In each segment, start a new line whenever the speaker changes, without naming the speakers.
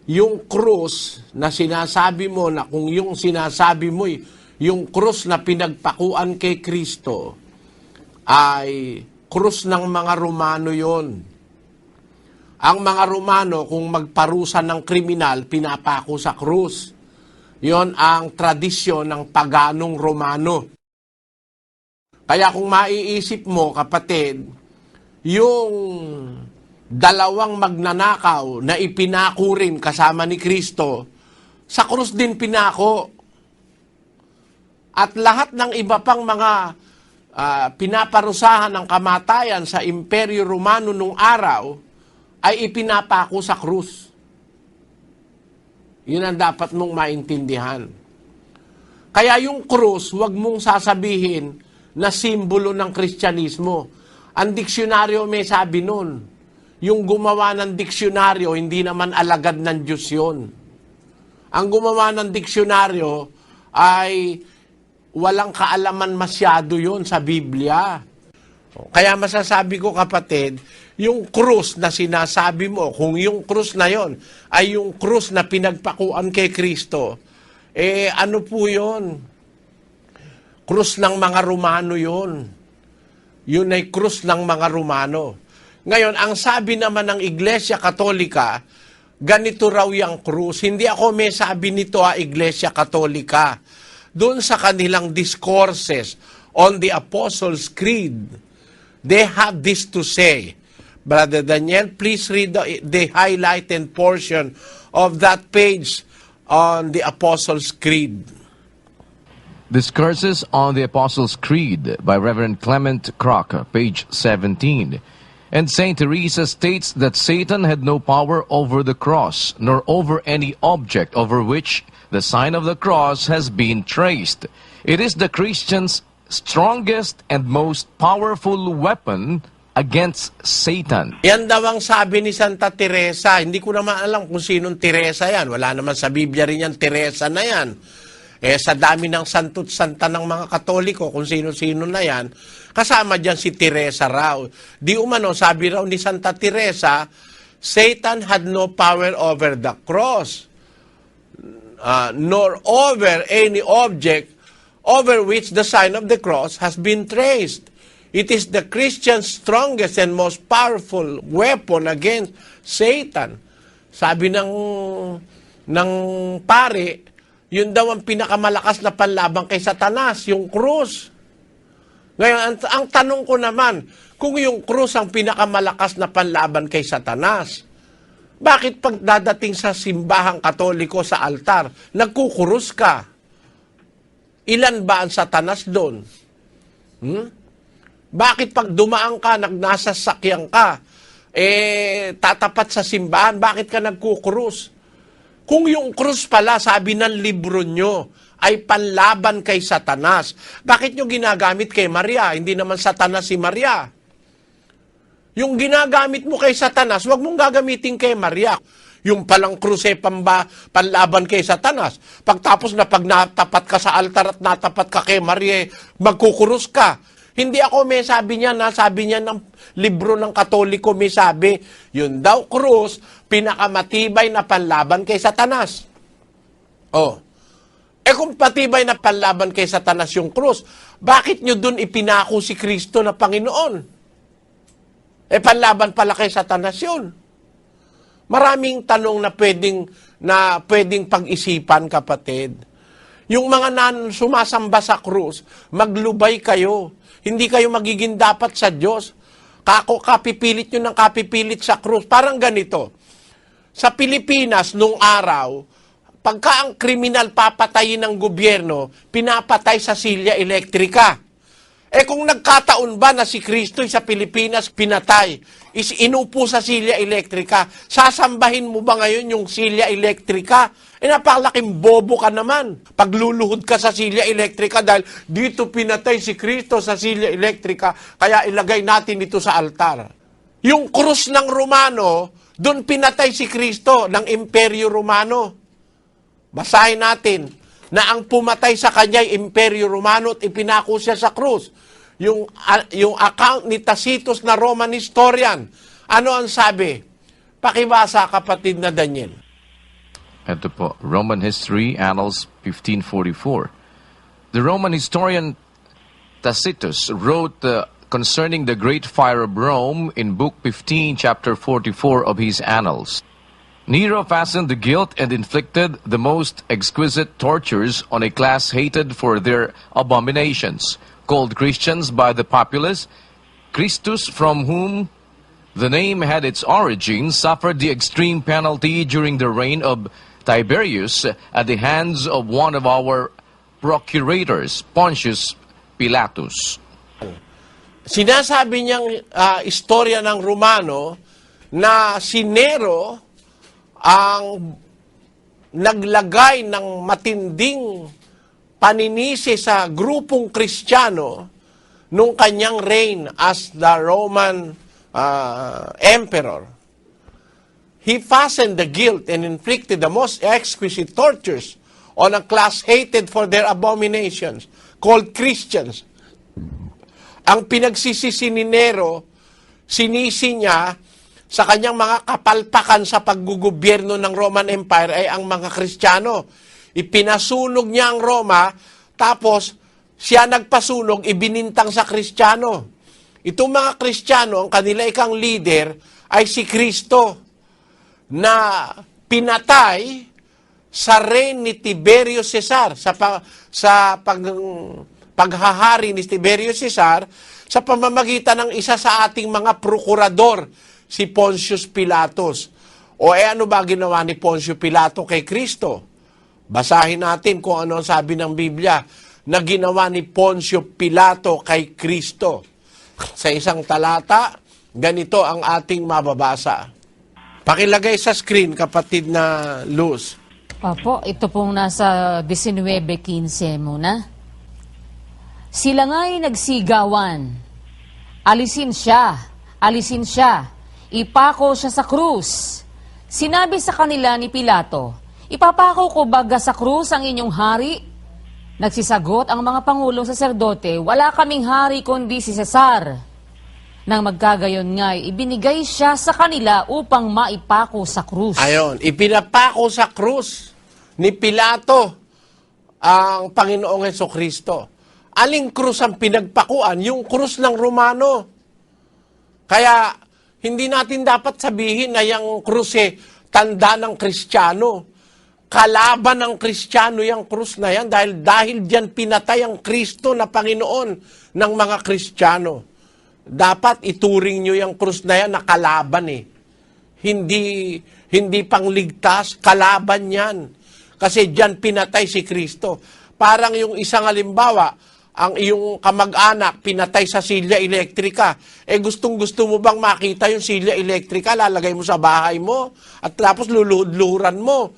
yung krus na sinasabi mo na kung yung sinasabi mo yung krus na pinagpakuan kay Kristo ay krus ng mga Romano yon. Ang mga Romano kung magparusa ng kriminal, pinapako sa krus. Yon ang tradisyon ng paganong Romano. Kaya kung maiisip mo, kapatid, yung dalawang magnanakaw na ipinako rin kasama ni Kristo, sa krus din pinako. At lahat ng iba pang mga pinaparusahan ng kamatayan sa Imperyo Romano nung araw ay ipinapako sa krus. Yun ang dapat mong maintindihan. Kaya yung krus, huwag mong sasabihin na simbolo ng Kristyanismo. Ang diksyonaryo may sabi nun, yung gumawa ng diksyonaryo, hindi naman alagad ng Diyos yun. Ang gumawa ng diksyonaryo ay walang kaalaman masyado yon sa Biblia. Kaya masasabi ko, kapatid, yung krus na sinasabi mo, kung yung krus na yon ay yung krus na pinagpakuan kay Kristo, ano po yon? Krus ng mga Romano yon. Yun ay krus ng mga Romano. Ngayon, ang sabi naman ng Iglesia Katolika, ganito raw yung krus. Hindi ako may sabi nito, Iglesia Katolika. Doon sa kanilang discourses on the Apostles' Creed, they have this to say. Brother Daniel, please read the highlighted portion of that page on the Apostles' Creed.
Discourses on the Apostles' Creed by Reverend Clement Crocker, page 17. And Saint Teresa states that Satan had no power over the cross, nor over any object over which the sign of the cross has been traced. It is the Christian's strongest and most powerful weapon against Satan.
Yan daw ang sabi ni Santa Teresa. Hindi ko naman alam kung sinong Teresa yan. Wala naman sa Biblia rin yan, Teresa na yan. Sa dami ng santo't santa ng mga Katoliko, kung sino-sino na yan, kasama dyan si Teresa raw. Di umano, sabi raw ni Santa Teresa, Satan had no power over the cross, nor over any object over which the sign of the cross has been traced. It is the Christian's strongest and most powerful weapon against Satan. Sabi ng pare, yun daw ang pinakamalakas na panlaban kay Satanas, yung krus. Ngayon, ang tanong ko naman, kung yung krus ang pinakamalakas na panlaban kay Satanas, bakit pag dadating sa simbahang Katoliko sa altar, nagkukurus ka? Ilan ba ang Satanas doon? Bakit pag dumaan ka, nagsasakyan ka, tatapat sa simbahan, bakit ka nagkukurus? Kung yung krus pala, sabi ng libro nyo, ay panlaban kay Satanas, bakit nyo ginagamit kay Maria? Hindi naman Satanas si Maria. Yung ginagamit mo kay Satanas, huwag mong gagamitin kay Maria. Yung palang krus panlaban kay Satanas. Pagtapos na pag natapat ka sa altar at natapat ka kay Maria, magkukurus ka. Hindi ako may sabi niya ng libro ng Katoliko may sabi, yun daw krus, pinakamatibay na panlaban kay Satanas. Kung patibay na panlaban kay Satanas yung krus, bakit nyo dun ipinako si Kristo na Panginoon? Panlaban pala kay Satanas yun. Maraming tanong na pwedeng pag-isipan, kapatid. Yung mga sumasamba sa krus, maglubay kayo. Hindi kayo magiging dapat sa Diyos. Kapipilit nyo ng kapipilit sa krus. Parang ganito. Sa Pilipinas, nung araw, pagka ang kriminal papatayin ng gobyerno, pinapatay sa silya elektrika. Kung nagkataon ba na si Kristo sa Pilipinas pinatay, inupo sa silya elektrika, sasambahin mo ba ngayon yung silya elektrika? Napakalaking bobo ka naman. Pagluluhod ka sa silya elektrika dahil dito pinatay si Kristo sa silya elektrika, kaya ilagay natin ito sa altar. Yung krus ng Romano, doon pinatay si Kristo ng Imperyo Romano. Basahin natin na ang pumatay sa kanya ay Imperyo Romano at ipinako siya sa krus. Yung account ni Tacitus na Roman historian, ano ang sabi? Pakibasa, kapatid na Daniel.
Ito po, Roman History, Annals 1544. The Roman historian Tacitus wrote concerning the Great Fire of Rome in Book 15, Chapter 44 of his Annals. Nero fastened the guilt and inflicted the most exquisite tortures on a class hated for their abominations, called Christians by the populace. Christus, from whom the name had its origin, suffered the extreme penalty during the reign of Tiberius at the hands of one of our procurators, Pontius Pilatus.
Sinasabi niyang istorya ng Romano na si Nero ang naglagay ng matinding paninisi sa grupong Kristiyano nung kanyang reign as the Roman emperor. He fastened the guilt and inflicted the most exquisite tortures on a class hated for their abominations, called Christians. Ang pinagsisisi ni Nero, sinisi niya sa kanyang mga kapalpakan sa paggugobyerno ng Roman Empire ay ang mga Kristiyano. Ipinasunog niya ang Roma, tapos siya nagpasunog, ibinintang sa Kristiyano. Itong mga Kristiyano, ang kanila ikang leader ay si Kristo, na pinatay sa reign ni Tiberius Caesar, sa paghahari ni Tiberius Caesar, sa pamamagitan ng isa sa ating mga prokurador, si Pontius Pilatus. O ano ba ginawa ni Pontius Pilato kay Kristo? Basahin natin kung ano ang sabi ng Biblia na ginawa ni Pontius Pilato kay Kristo. Sa isang talata, ganito ang ating mababasa. Pakilagay sa screen, kapatid na Luz.
Opo, ito pong nasa 19:15 muna. Sila nga'y nagsigawan. Alisin siya, ipako siya sa krus. Sinabi sa kanila ni Pilato, ipapako ko baga sa krus ang inyong hari? Nagsisagot ang mga pangulong saserdote, wala kaming hari kundi si Cesar. Nang magkagayon nga'y ibinigay siya sa kanila upang maipako sa krus.
Ayon, ipinapako sa krus ni Pilato ang Panginoong Hesukristo. Aling krus ang pinagpakuan? Yung krus ng Romano. Kaya hindi natin dapat sabihin na yung krus tanda ng Kristiyano. Kalaban ng Kristiyano yung krus na yan dahil diyan pinatay ang Kristo na Panginoon ng mga Kristiyano. Dapat ituring nyo yung krus na yan na kalaban Hindi pangligtas, kalaban yan. Kasi diyan pinatay si Kristo. Parang yung isang halimbawa, ang iyong kamag-anak pinatay sa silya elektrika. Gustong-gusto mo bang makita yung silya elektrika? Lalagay mo sa bahay mo at tapos luluhod-luhuran mo.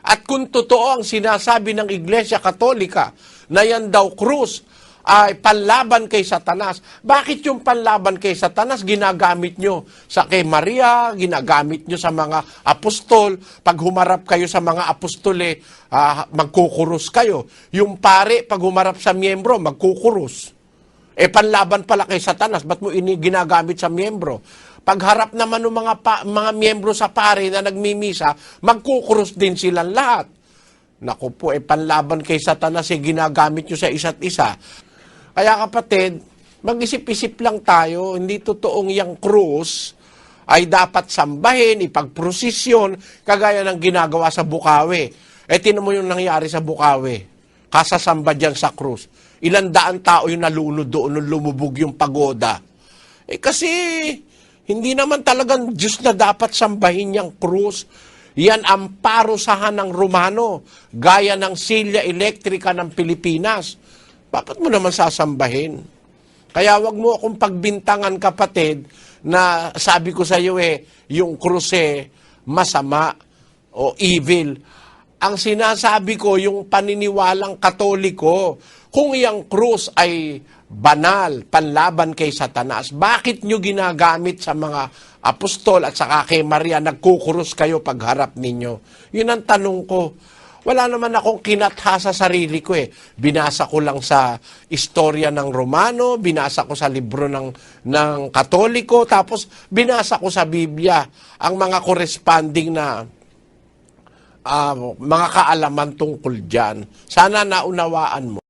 At kung totoo ang sinasabi ng Iglesia Katolika na yan daw krus ay panlaban kay Satanas. Bakit yung panlaban kay Satanas ginagamit nyo sa kay Maria, ginagamit nyo sa mga apostol? Pag humarap kayo sa mga apostol, magkukurus kayo. Yung pare, pag humarap sa miyembro, magkukurus. Panlaban pala kay Satanas, ba't mo ginagamit sa miyembro? Pagharap naman ng mga miyembro sa pare na nagmimisa, magkukurus din silang lahat. Naku po, panlaban kay Satanas, ginagamit nyo sa isa't isa. Kaya kapatid, mag-isip-isip lang tayo, hindi totoong yung krus ay dapat sambahin, ipagprosesyon, kagaya ng ginagawa sa Bukawi. Tinan mo yung nangyari sa Bukawi, kasasamba dyan sa krus. Ilang daan tao yung nalunod doon nung lumubog yung pagoda. Kasi hindi naman talagang Diyos na dapat sambahin yung krus. Yan ang parusahan ng Romano, gaya ng silya elektrika ng Pilipinas. Bakit mo naman sasambahin? Kaya wag mo akong pagbintangan, kapatid, na sabi ko sa iyo yung krus masama o evil. Ang sinasabi ko, yung paniniwalang Katoliko, kung yung krus ay banal, panlaban kay Satanas, bakit nyo ginagamit sa mga apostol at saka kay Maria, nagkukurus kayo pagharap ninyo? Yun ang tanong ko. Wala naman akong kinatha sa sarili ko Binasa ko lang sa istorya ng Romano, binasa ko sa libro ng Katoliko, tapos binasa ko sa Biblia ang mga corresponding na mga kaalaman tungkol dyan. Sana naunawaan mo.